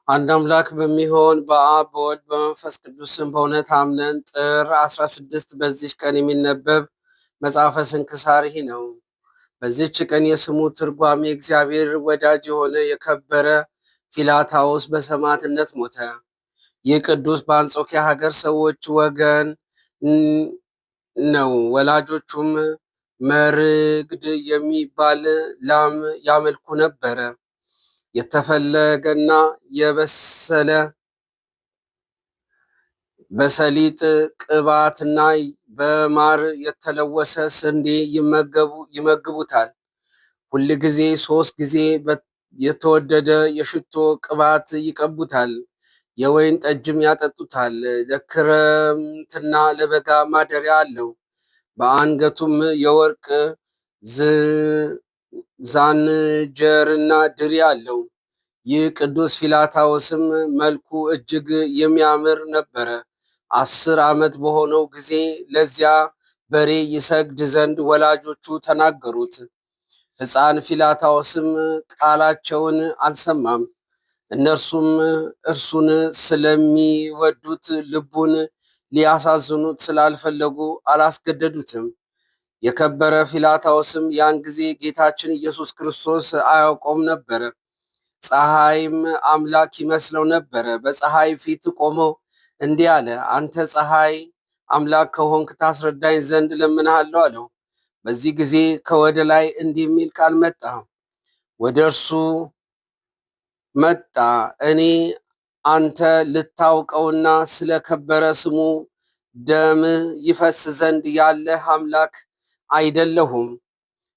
አንድ አምላክ በሚሆን በአብ በወልድ በመንፈስ ቅዱስም በእውነት አምነን ጥር 16 በዚች ቀን የሚነበብ መጽሐፈ ስንክሳር ይህ ነው። በዚች ቀን የስሙ ትርጓሜ እግዚአብሔር ወዳጅ የሆነ የከበረ ፊላታዎስ በሰማዕትነት ሞተ። ይህ ቅዱስ በአንጾኪያ ሀገር ሰዎች ወገን ነው። ወላጆቹም መርግድ የሚባል ላም ያመልኩ ነበረ። የተፈለገና የበሰለ በሰሊጥ ቅባትና በማር የተለወሰ ስንዴ ይመግቡታል። ሁል ጊዜ 3 ጊዜ የተወደደ የሽቶ ቅባት ይቀቡታል። የወይን ጠጅም ያጠጡታል። ለክረምትና ለበጋ ማደሪያ አለው። በአንገቱም የወርቅ ዛንጀርና ድሪ አለው። ይህ ቅዱስ ፊላታዎስም መልኩ እጅግ የሚያምር ነበረ። 10 ዓመት በሆነው ጊዜ ለዚያ በሬ ይሰግድ ዘንድ ወላጆቹ ተናገሩት። ሕፃን ፊላታዎስም ቃላቸውን አልሰማም። እነርሱም እርሱን ስለሚወዱት ልቡን ሊያሳዝኑት ስላልፈለጉ አላስገደዱትም። የከበረ ፊላታዎስም ያን ጊዜ ጌታችን ኢየሱስ ክርስቶስ አያውቀውም ነበረ። ፀሐይም አምላክ ይመስለው ነበረ። በፀሐይ ፊት ቆሞ እንዲህ አለ፣ አንተ ፀሐይ አምላክ ከሆንክ ታስረዳኝ ዘንድ እለምንሃለሁ አለው። በዚህ ጊዜ ከወደ ላይ እንዲህ የሚል ቃል መጣ። ወደ እርሱ መጣ። እኔ አንተ ልታውቀውና ስለከበረ ስሙ ደም ይፈስ ዘንድ ያለህ አምላክ አይደለሁም።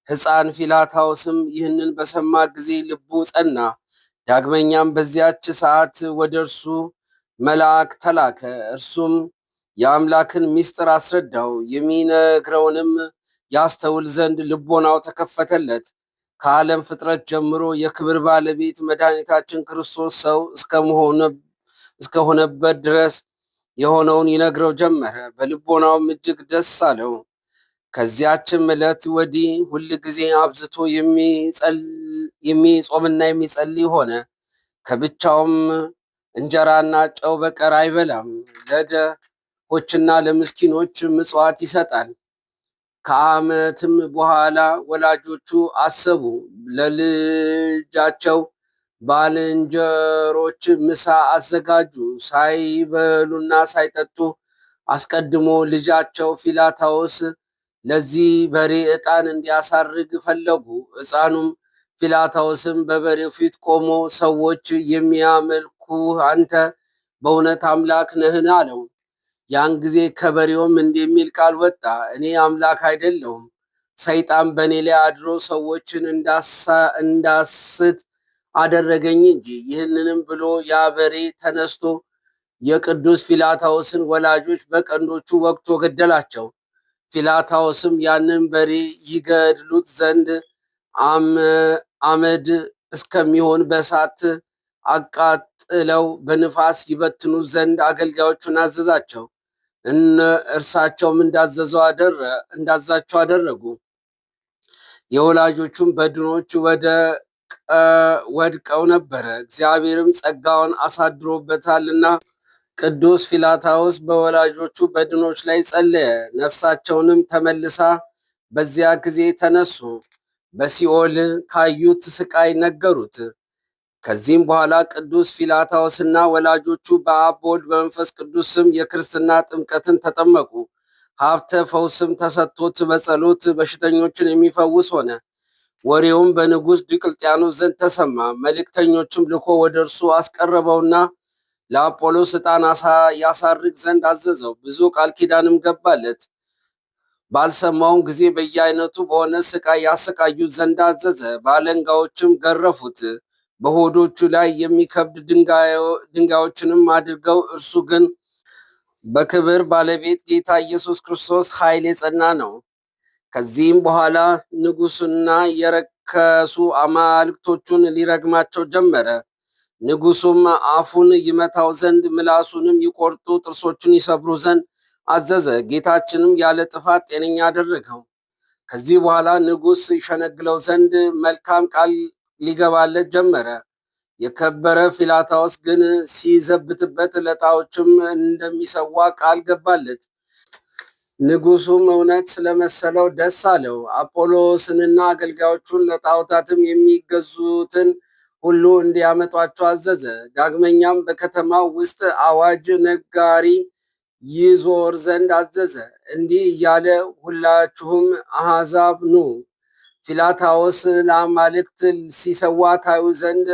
ሕፃን ፊላታዎስም ይህንን በሰማ ጊዜ ልቡ ጸና። ዳግመኛም በዚያች ሰዓት ወደ እርሱ መልአክ ተላከ። እርሱም የአምላክን ምስጢር አስረዳው። የሚነግረውንም ያስተውል ዘንድ ልቦናው ተከፈተለት። ከዓለም ፍጥረት ጀምሮ የክብር ባለቤት መድኃኒታችን ክርስቶስ ሰው እስከሆነበት ድረስ የሆነውን ይነግረው ጀመረ። በልቦናውም እጅግ ደስ አለው። ከዚያችም ዕለት ወዲህ ሁል ጊዜ አብዝቶ የሚጾምና የሚጸልይ ሆነ። ከብቻውም እንጀራና ጨው በቀር አይበላም። ለድሆችና ለምስኪኖች ምጽዋት ይሰጣል። ከዓመትም በኋላ ወላጆቹ አሰቡ። ለልጃቸው ባልንጀሮች ምሳ አዘጋጁ። ሳይበሉና ሳይጠጡ አስቀድሞ ልጃቸው ፊላታዎስ ለዚህ በሬ ዕጣን እንዲያሳርግ ፈለጉ። ሕፃኑም ፊላታዎስም በበሬው ፊት ቆሞ ሰዎች የሚያመልኩህ አንተ በእውነት አምላክ ነህን? አለው። ያን ጊዜ ከበሬውም እንዲህ የሚል ቃል ወጣ፣ እኔ አምላክ አይደለሁም፣ ሰይጣን በእኔ ላይ አድሮ ሰዎችን እንዳስት አደረገኝ እንጂ። ይህንንም ብሎ ያ በሬ ተነስቶ የቅዱስ ፊላታዎስን ወላጆች በቀንዶቹ ወግቶ ገደላቸው። ፊላታዎስም ያንን በሬ ይገድሉት ዘንድ አመድ እስከሚሆን በእሳት አቃጥለው በንፋስ ይበትኑት ዘንድ አገልጋዮቹን አዘዛቸው። እርሳቸውም እንዳዛቸው አደረጉ። የወላጆቹም በድኖች ወድቀው ነበረ። እግዚአብሔርም ጸጋውን አሳድሮበታልና ቅዱስ ፊላታዎስ በወላጆቹ በድኖች ላይ ጸለየ። ነፍሳቸውንም ተመልሳ በዚያ ጊዜ ተነሱ። በሲኦል ካዩት ስቃይ ነገሩት። ከዚህም በኋላ ቅዱስ ፊላታዎስና ወላጆቹ በአብ በወልድ በመንፈስ ቅዱስ ስም የክርስትና ጥምቀትን ተጠመቁ። ሀብተ ፈውስም ተሰጥቶት በጸሎት በሽተኞችን የሚፈውስ ሆነ። ወሬውም በንጉሥ ዲዮቅልጥያኖስ ዘንድ ተሰማ። መልእክተኞችም ልኮ ወደ እርሱ አስቀረበውና ለአጶሎስ ዕጣን ያሳርግ ዘንድ አዘዘው። ብዙ ቃል ኪዳንም ገባለት። ባልሰማውም ጊዜ በየአይነቱ በሆነ ስቃይ ያሰቃዩት ዘንድ አዘዘ። በአለንጋዎችም ገረፉት። በሆዶቹ ላይ የሚከብድ ድንጋዮችንም አድርገው፣ እርሱ ግን በክብር ባለቤት ጌታ ኢየሱስ ክርስቶስ ኃይል የጸና ነው። ከዚህም በኋላ ንጉሡና የረከሱ አማልክቶቹን ሊረግማቸው ጀመረ። ንጉሡም አፉን ይመታው ዘንድ ምላሱንም ይቆርጡ ጥርሶቹን ይሰብሩ ዘንድ አዘዘ። ጌታችንም ያለ ጥፋት ጤነኛ አደረገው። ከዚህ በኋላ ንጉሥ ይሸነግለው ዘንድ መልካም ቃል ሊገባለት ጀመረ። የከበረ ፊላታዎስ ግን ሲዘብትበት ለጣዖችም እንደሚሰዋ ቃል ገባለት። ንጉሱም እውነት ስለመሰለው ደስ አለው። አጶሎስንና አገልጋዮቹን ለጣዖታትም የሚገዙትን ሁሉ እንዲያመጧቸው አዘዘ። ዳግመኛም በከተማው ውስጥ አዋጅ ነጋሪ ይዞር ዘንድ አዘዘ። እንዲህ እያለ ሁላችሁም አሕዛብ ኑ፣ ፊላታዎስ ለአማልክት ሲሰዋ ታዩ ዘንድ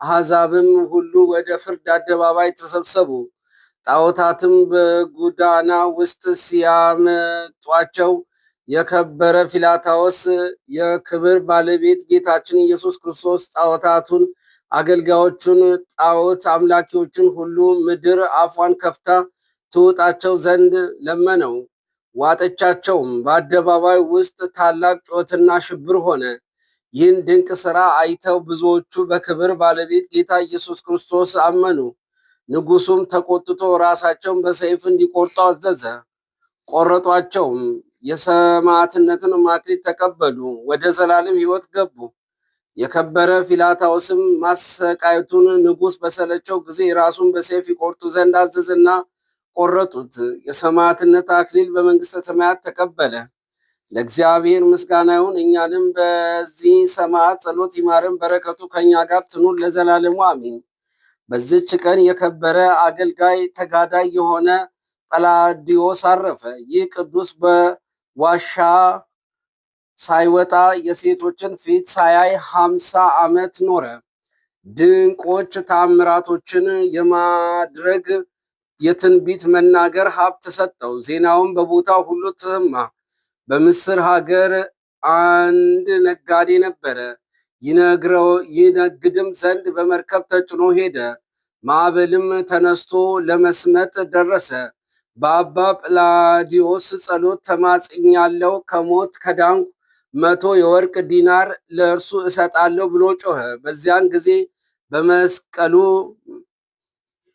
አሕዛብም ሁሉ ወደ ፍርድ አደባባይ ተሰብሰቡ። ጣዖታትም በጎዳና ውስጥ ሲያመጧቸው የከበረ ፊላታዎስ የክብር ባለቤት ጌታችን ኢየሱስ ክርስቶስ ጣዖታቱን፣ አገልጋዮቹን፣ ጣዖት አምላኪዎችን ሁሉ ምድር አፏን ከፍታ ትውጣቸው ዘንድ ለመነው። ዋጠቻቸውም። በአደባባይ ውስጥ ታላቅ ጩኸትና ሽብር ሆነ። ይህን ድንቅ ሥራ አይተው ብዙዎቹ በክብር ባለቤት ጌታ ኢየሱስ ክርስቶስ አመኑ። ንጉሱም ተቆጥቶ ራሳቸውን በሰይፍ እንዲቆርጡ አዘዘ። ቆረጧቸውም። የሰማዕትነትን አክሊል ተቀበሉ። ወደ ዘላለም ሕይወት ገቡ። የከበረ ፊላታዎስም ማሰቃየቱን ንጉሥ በሰለቸው ጊዜ ራሱን በሰይፍ ይቆርጡ ዘንድ አዘዘና ቆረጡት። የሰማዕትነት አክሊል በመንግሥተ ሰማያት ተቀበለ። ለእግዚአብሔር ምስጋና ይሁን። እኛንም በዚህ ሰማዕት ጸሎት ይማረን፣ በረከቱ ከእኛ ጋር ትኑር ለዘላለሙ አሚን። በዚች ቀን የከበረ አገልጋይ ተጋዳይ የሆነ ጰላዲዮስ አረፈ። ይህ ቅዱስ በዋሻ ሳይወጣ የሴቶችን ፊት ሳያይ 50 ዓመት ኖረ። ድንቆች ታምራቶችን የማድረግ የትንቢት መናገር ሀብት ሰጠው። ዜናውን በቦታው ሁሉ ተሰማ። በምስር ሀገር አንድ ነጋዴ ነበረ። ይነግድም ዘንድ በመርከብ ተጭኖ ሄደ። ማዕበልም ተነስቶ ለመስመጥ ደረሰ። በአባ ጰላዲዮስ ጸሎት ተማጽኛለሁ፣ ከሞት ከዳንኩ 100 የወርቅ ዲናር ለእርሱ እሰጣለሁ ብሎ ጮኸ። በዚያን ጊዜ በመስቀሉ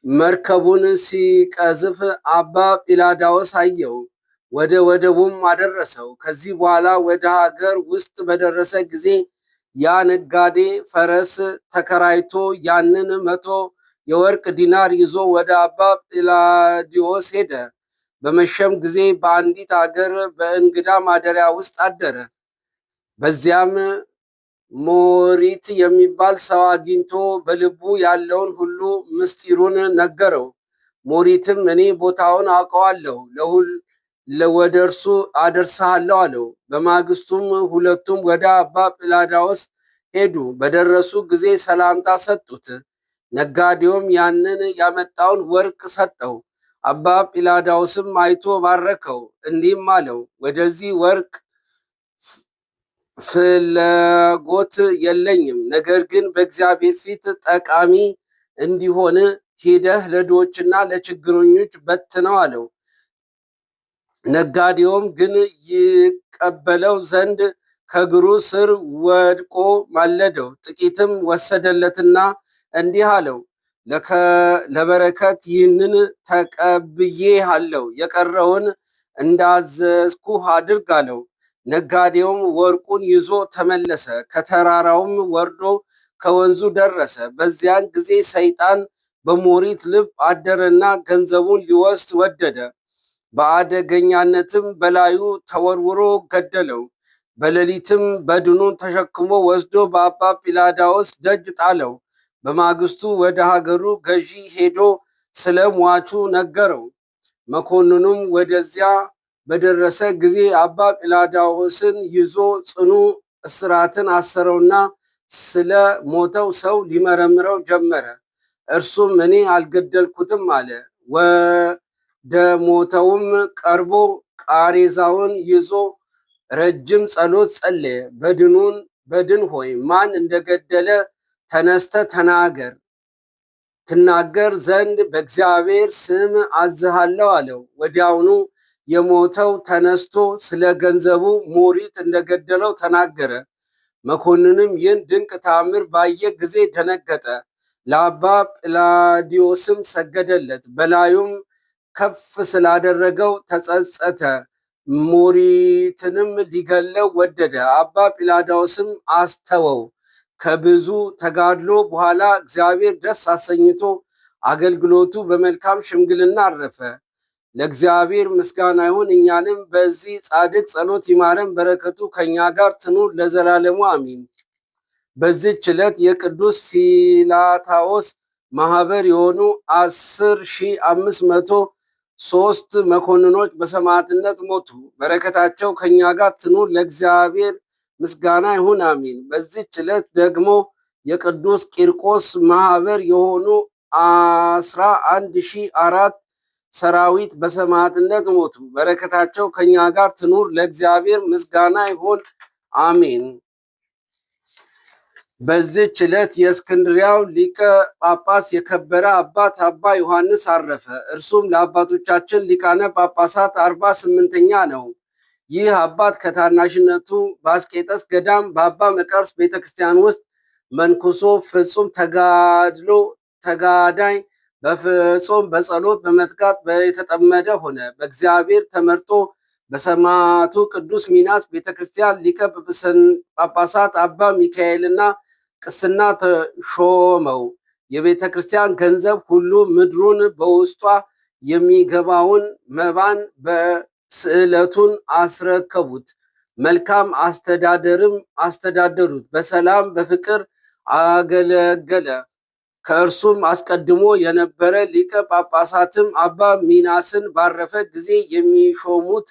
መርከቡን ሲቀዝፍ አባ ጲላዳዎስ አየው። ወደ ወደቡም አደረሰው። ከዚህ በኋላ ወደ ሀገር ውስጥ በደረሰ ጊዜ ያ ነጋዴ ፈረስ ተከራይቶ ያንን 100 የወርቅ ዲናር ይዞ ወደ አባ ጲላዲዮስ ሄደ። በመሸም ጊዜ በአንዲት አገር በእንግዳ ማደሪያ ውስጥ አደረ። በዚያም ሞሪት የሚባል ሰው አግኝቶ በልቡ ያለውን ሁሉ ምስጢሩን ነገረው። ሞሪትም እኔ ቦታውን አውቀዋለሁ፣ ወደ እርሱ አደርሰሃለሁ አለው። በማግስቱም ሁለቱም ወደ አባ ጲላዳዎስ ሄዱ። በደረሱ ጊዜ ሰላምታ ሰጡት። ነጋዴውም ያንን ያመጣውን ወርቅ ሰጠው። አባ ጲላዳዎስም አይቶ ባረከው፣ እንዲህም አለው፣ ወደዚህ ወርቅ ፍላጎት የለኝም፣ ነገር ግን በእግዚአብሔር ፊት ጠቃሚ እንዲሆን ሄደህ ለድሆችና ለችግረኞች በትነው አለው። ነጋዴውም ግን ይቀበለው ዘንድ ከእግሩ ስር ወድቆ ማለደው። ጥቂትም ወሰደለትና እንዲህ አለው፣ ለበረከት ይህንን ተቀብዬሃለሁ፣ የቀረውን እንዳዘዝኩህ አድርግ አለው። ነጋዴውም ወርቁን ይዞ ተመለሰ። ከተራራውም ወርዶ ከወንዙ ደረሰ። በዚያን ጊዜ ሰይጣን በሞሪት ልብ አደረና ገንዘቡን ሊወስድ ወደደ። በአደገኛነትም በላዩ ተወርውሮ ገደለው። በሌሊትም በድኑን ተሸክሞ ወስዶ በአባ ጲላዳዎስ ደጅ ጣለው። በማግስቱ ወደ ሀገሩ ገዢ ሄዶ ስለ ሟቹ ነገረው። መኮንኑም ወደዚያ በደረሰ ጊዜ አባ ጲላዳዎስን ይዞ ጽኑ እስራትን አሰረውና ስለ ሞተው ሰው ሊመረምረው ጀመረ። እርሱም እኔ አልገደልኩትም አለ። ወደ ሞተውም ቀርቦ ቃሬዛውን ይዞ ረጅም ጸሎት ጸለየ። በድን ሆይ ማን እንደገደለ ተነስተ ትናገር ዘንድ በእግዚአብሔር ስም አዝሃለሁ አለው። ወዲያውኑ የሞተው ተነስቶ ስለ ገንዘቡ ሞሪት እንደገደለው ተናገረ። መኮንንም ይህን ድንቅ ተአምር ባየ ጊዜ ደነገጠ። ለአባ ጲላዲዮስም ሰገደለት። በላዩም ከፍ ስላደረገው ተጸጸተ። ሞሪትንም ሊገለው ወደደ። አባ ጲላዳዎስም አስተወው። ከብዙ ተጋድሎ በኋላ እግዚአብሔር ደስ አሰኝቶ አገልግሎቱ በመልካም ሽምግልና አረፈ። ለእግዚአብሔር ምስጋና ይሁን። እኛንም በዚህ ጻድቅ ጸሎት ይማረን፣ በረከቱ ከእኛ ጋር ትኑር ለዘላለሙ አሚን። በዚህች ዕለት የቅዱስ ፊላታዎስ ማህበር የሆኑ 10,503 መኮንኖች በሰማዕትነት ሞቱ። በረከታቸው ከእኛ ጋር ትኑር ለእግዚአብሔር ምስጋና ይሁን አሚን። በዚህች ዕለት ደግሞ የቅዱስ ቂርቆስ ማህበር የሆኑ 11,004 ሰራዊት በሰማዕትነት ሞቱ። በረከታቸው ከኛ ጋር ትኑር ለእግዚአብሔር ምስጋና ይሁን አሜን። በዚህች ዕለት የእስክንድሪያው ሊቀ ጳጳስ የከበረ አባት አባ ዮሐንስ አረፈ። እርሱም ለአባቶቻችን ሊቃነ ጳጳሳት 48ኛ ነው። ይህ አባት ከታናሽነቱ በአስቄጠስ ገዳም በአባ መቃርስ ቤተክርስቲያን ውስጥ መንኩሶ ፍጹም ተጋዳይ በፍጹም በጸሎት በመትጋት የተጠመደ ሆነ። በእግዚአብሔር ተመርጦ በሰማዕቱ ቅዱስ ሚናስ ቤተክርስቲያን ሊቀ ጳጳሳት አባ ሚካኤልና ቅስና ተሾመው። የቤተ ክርስቲያን ገንዘብ ሁሉ ምድሩን በውስጧ የሚገባውን መባን በስዕለቱን አስረከቡት። መልካም አስተዳደርም አስተዳደሩት። በሰላም በፍቅር አገለገለ። ከእርሱም አስቀድሞ የነበረ ሊቀ ጳጳሳትም አባ ሚናስን ባረፈ ጊዜ የሚሾሙት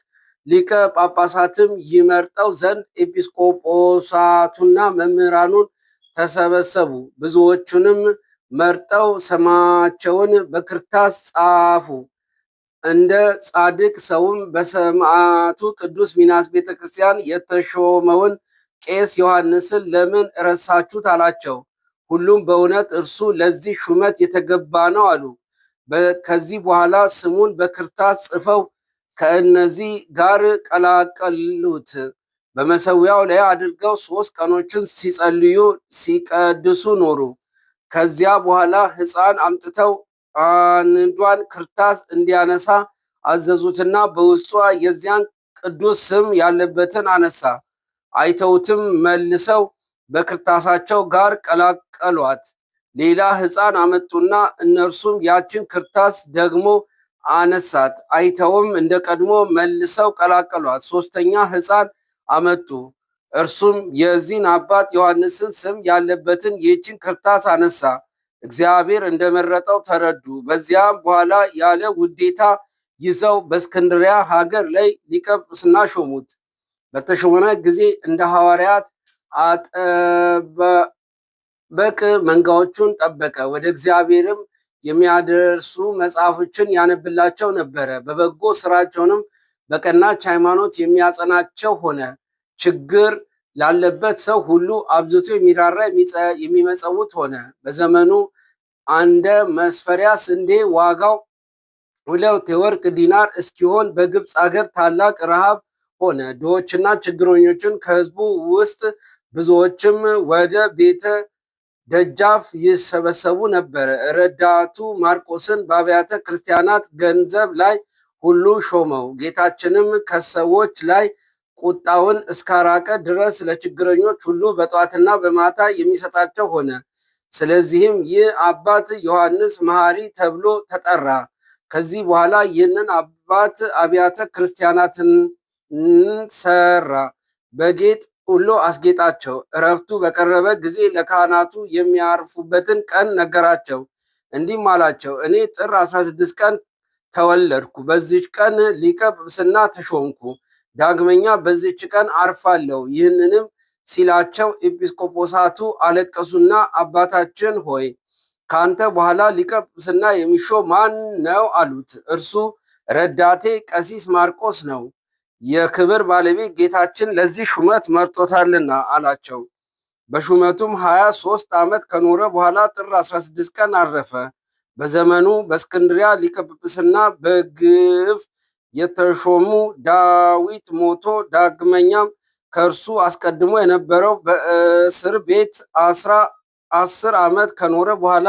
ሊቀ ጳጳሳትም ይመርጠው ዘንድ ኤጲስቆጶሳቱና መምህራኑን ተሰበሰቡ። ብዙዎቹንም መርጠው ስማቸውን በክርታስ ጻፉ። እንደ ጻድቅ ሰውም በሰማዕቱ ቅዱስ ሚናስ ቤተ ክርስቲያን የተሾመውን ቄስ ዮሐንስን ለምን ረሳችሁት አላቸው። ሁሉም በእውነት እርሱ ለዚህ ሹመት የተገባ ነው አሉ። ከዚህ በኋላ ስሙን በክርታስ ጽፈው ከእነዚህ ጋር ቀላቀሉት። በመሰዊያው ላይ አድርገው 3 ቀኖችን ሲጸልዩ ሲቀድሱ ኖሩ። ከዚያ በኋላ ሕፃን አምጥተው አንዷን ክርታስ እንዲያነሳ አዘዙትና በውስጧ የዚያን ቅዱስ ስም ያለበትን አነሳ። አይተውትም መልሰው በክርታሳቸው ጋር ቀላቀሏት። ሌላ ሕፃን አመጡና እነርሱም ያችን ክርታስ ደግሞ አነሳት። አይተውም እንደ ቀድሞ መልሰው ቀላቀሏት። 3ኛ ሕፃን አመጡ። እርሱም የዚህን አባት ዮሐንስን ስም ያለበትን ይህችን ክርታስ አነሳ። እግዚአብሔር እንደመረጠው ተረዱ። በዚያም በኋላ ያለ ውዴታ ይዘው በእስክንድሪያ ሀገር ላይ ሊቀ ጵጵስና ሾሙት። በተሾመ ጊዜ እንደ ሐዋርያት አጠበቅ መንጋዎቹን ጠበቀ። ወደ እግዚአብሔርም የሚያደርሱ መጽሐፎችን ያነብላቸው ነበረ። በበጎ ስራቸውንም በቀናች ሃይማኖት የሚያጸናቸው ሆነ። ችግር ላለበት ሰው ሁሉ አብዝቶ የሚራራ የሚመጸውት ሆነ። በዘመኑ አንደ መስፈሪያ ስንዴ ዋጋው 2 የወርቅ ዲናር እስኪሆን በግብፅ አገር ታላቅ ረሃብ ሆነ። ድሆችና ችግረኞችን ከሕዝቡ ውስጥ ብዙዎችም ወደ ቤተ ደጃፍ ይሰበሰቡ ነበር። ረዳቱ ማርቆስን በአብያተ ክርስቲያናት ገንዘብ ላይ ሁሉ ሾመው። ጌታችንም ከሰዎች ላይ ቁጣውን እስካራቀ ድረስ ለችግረኞች ሁሉ በጠዋትና በማታ የሚሰጣቸው ሆነ። ስለዚህም ይህ አባት ዮሐንስ መሐሪ ተብሎ ተጠራ። ከዚህ በኋላ ይህንን አባት አብያተ ክርስቲያናትን ሰራ። በጌጥ ሁሉ አስጌጣቸው። እረፍቱ በቀረበ ጊዜ ለካህናቱ የሚያርፉበትን ቀን ነገራቸው። እንዲህም አላቸው፣ እኔ ጥር 16 ቀን ተወለድኩ። በዚች ቀን ሊቀ ጵጵስና ተሾምኩ። ዳግመኛ በዚች ቀን አርፋለሁ። ይህንንም ሲላቸው ኤጲስቆጶሳቱ አለቀሱና አባታችን ሆይ ከአንተ በኋላ ሊቀ ጵጵስና የሚሾም ማን ነው አሉት። እርሱ ረዳቴ ቀሲስ ማርቆስ ነው፣ የክብር ባለቤት ጌታችን ለዚህ ሹመት መርጦታልና አላቸው። በሹመቱም 23 ዓመት ከኖረ በኋላ ጥር 16 ቀን አረፈ። በዘመኑ በእስክንድሪያ ሊቀ ጵጵስና በግፍ የተሾሙ ዳዊት ሞቶ ዳግመኛም ከእርሱ አስቀድሞ የነበረው በእስር ቤት 10 ዓመት ከኖረ በኋላ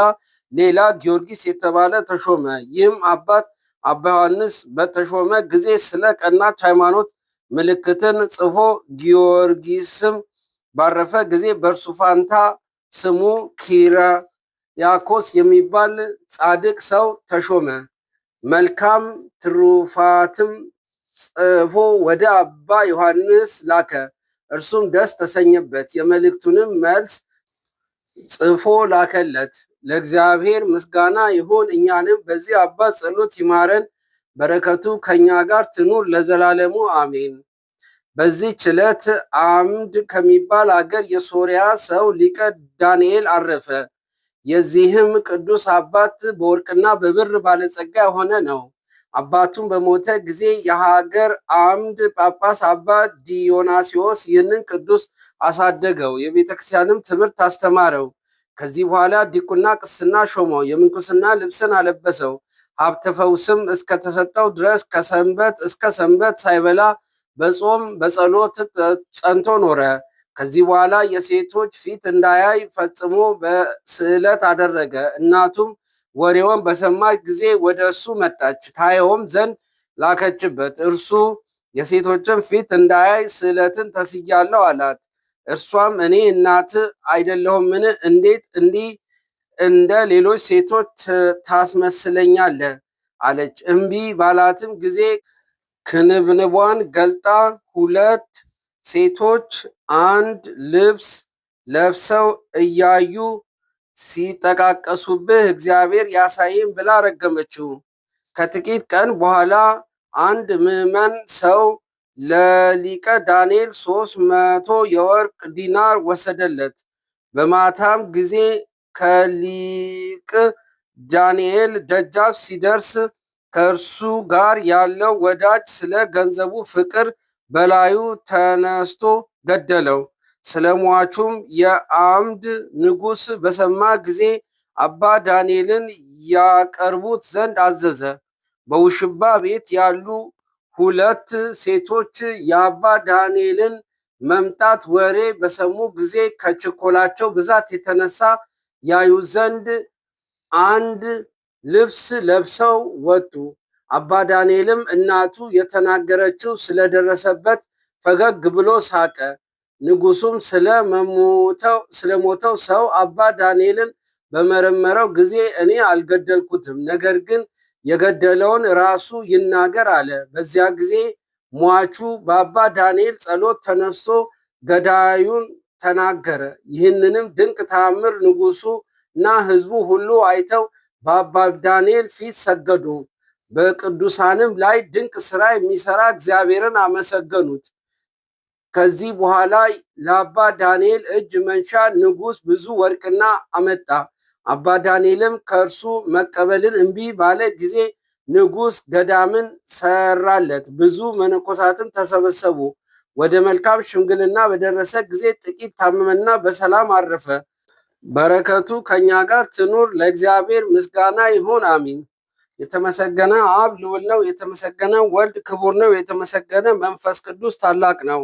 ሌላ ጊዮርጊስ የተባለ ተሾመ። ይህም አባት አባ ዮሐንስ በተሾመ ጊዜ ስለ ቀናች ሃይማኖት ምልክትን ጽፎ ጊዮርጊስም ባረፈ ጊዜ በእርሱ ፋንታ ስሙ ኪርያኮስ የሚባል ጻድቅ ሰው ተሾመ። መልካም ትሩፋትም ጽፎ ወደ አባ ዮሐንስ ላከ። እርሱም ደስ ተሰኘበት። የመልእክቱንም መልስ ጽፎ ላከለት። ለእግዚአብሔር ምስጋና ይሁን፣ እኛንም በዚህ አባት ጸሎት ይማረን፣ በረከቱ ከኛ ጋር ትኑር ለዘላለሙ አሜን። በዚህች ዕለት አምድ ከሚባል አገር የሶርያ ሰው ሊቀ ዳንኤል አረፈ። የዚህም ቅዱስ አባት በወርቅና በብር ባለጸጋ የሆነ ነው። አባቱም በሞተ ጊዜ የሀገር አምድ ጳጳስ አባ ዲዮናሲዎስ ይህንን ቅዱስ አሳደገው፣ የቤተ ክርስቲያንም ትምህርት አስተማረው። ከዚህ በኋላ ዲቁና ቅስና ሾመው፣ የምንኩስና ልብስን አለበሰው። ሀብተ ፈውስም እስከተሰጠው ድረስ ከሰንበት እስከ ሰንበት ሳይበላ በጾም በጸሎት ጸንቶ ኖረ። ከዚህ በኋላ የሴቶች ፊት እንዳያይ ፈጽሞ በስዕለት አደረገ። እናቱም ወሬውን በሰማች ጊዜ ወደ እሱ መጣች፣ ታየውም ዘንድ ላከችበት። እርሱ የሴቶችን ፊት እንዳያይ ስዕለትን ተስያለሁ አላት። እርሷም እኔ እናት አይደለሁምን? እንዴት እንዲህ እንደ ሌሎች ሴቶች ታስመስለኛለህ? አለች። እምቢ ባላትም ጊዜ ክንብንቧን ገልጣ ሁለት ሴቶች አንድ ልብስ ለብሰው እያዩ ሲጠቃቀሱብህ እግዚአብሔር ያሳይም ብላ ረገመችው። ከጥቂት ቀን በኋላ አንድ ምዕመን ሰው ለሊቀ ዳንኤል 300 የወርቅ ዲናር ወሰደለት። በማታም ጊዜ ከሊቅ ዳንኤል ደጃፍ ሲደርስ ከእርሱ ጋር ያለው ወዳጅ ስለ ገንዘቡ ፍቅር በላዩ ተነስቶ ገደለው። ስለ ሟቹም የአምድ ንጉሥ በሰማ ጊዜ አባ ዳንኤልን ያቀርቡት ዘንድ አዘዘ። በውሽባ ቤት ያሉ ሁለት ሴቶች የአባ ዳንኤልን መምጣት ወሬ በሰሙ ጊዜ ከችኮላቸው ብዛት የተነሳ ያዩ ዘንድ አንድ ልብስ ለብሰው ወጡ። አባ ዳንኤልም እናቱ የተናገረችው ስለደረሰበት ፈገግ ብሎ ሳቀ። ንጉሱም ስለሞተው ሰው አባ ዳንኤልን በመረመረው ጊዜ እኔ አልገደልኩትም፣ ነገር ግን የገደለውን ራሱ ይናገር አለ። በዚያ ጊዜ ሟቹ በአባ ዳንኤል ጸሎት ተነስቶ ገዳዩን ተናገረ። ይህንንም ድንቅ ተአምር ንጉሱ እና ሕዝቡ ሁሉ አይተው በአባ ዳንኤል ፊት ሰገዱ። በቅዱሳንም ላይ ድንቅ ስራ የሚሰራ እግዚአብሔርን አመሰገኑት። ከዚህ በኋላ ለአባ ዳንኤል እጅ መንሻ ንጉሥ ብዙ ወርቅና አመጣ። አባ ዳንኤልም ከእርሱ መቀበልን እምቢ ባለ ጊዜ ንጉሥ ገዳምን ሰራለት። ብዙ መነኮሳትም ተሰበሰቡ። ወደ መልካም ሽምግልና በደረሰ ጊዜ ጥቂት ታመመና በሰላም አረፈ። በረከቱ ከኛ ጋር ትኑር። ለእግዚአብሔር ምስጋና ይሁን አሚን። የተመሰገነ አብ ልዑል ነው። የተመሰገነ ወልድ ክቡር ነው። የተመሰገነ መንፈስ ቅዱስ ታላቅ ነው።